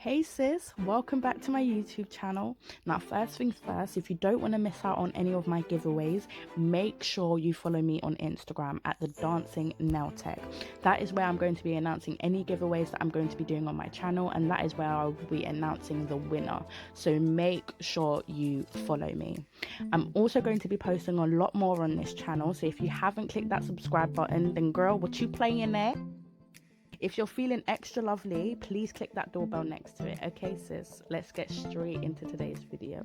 Hey sis, welcome back to my YouTube channel. Now first things first, if you don't want to miss out on any of my giveaways, make sure you follow me on Instagram at the Dancing Nail Tech. That is where I'm going to be announcing any giveaways that I'm going to be doing on my channel, and that is where I'll be announcing the winner. So make sure you follow me. I'm also going to be posting a lot more on this channel, so if you haven't clicked that subscribe button, then girl, what you playing there? If you're feeling extra lovely, please click that doorbell next to it. Okay, sis, let's get straight into today's video.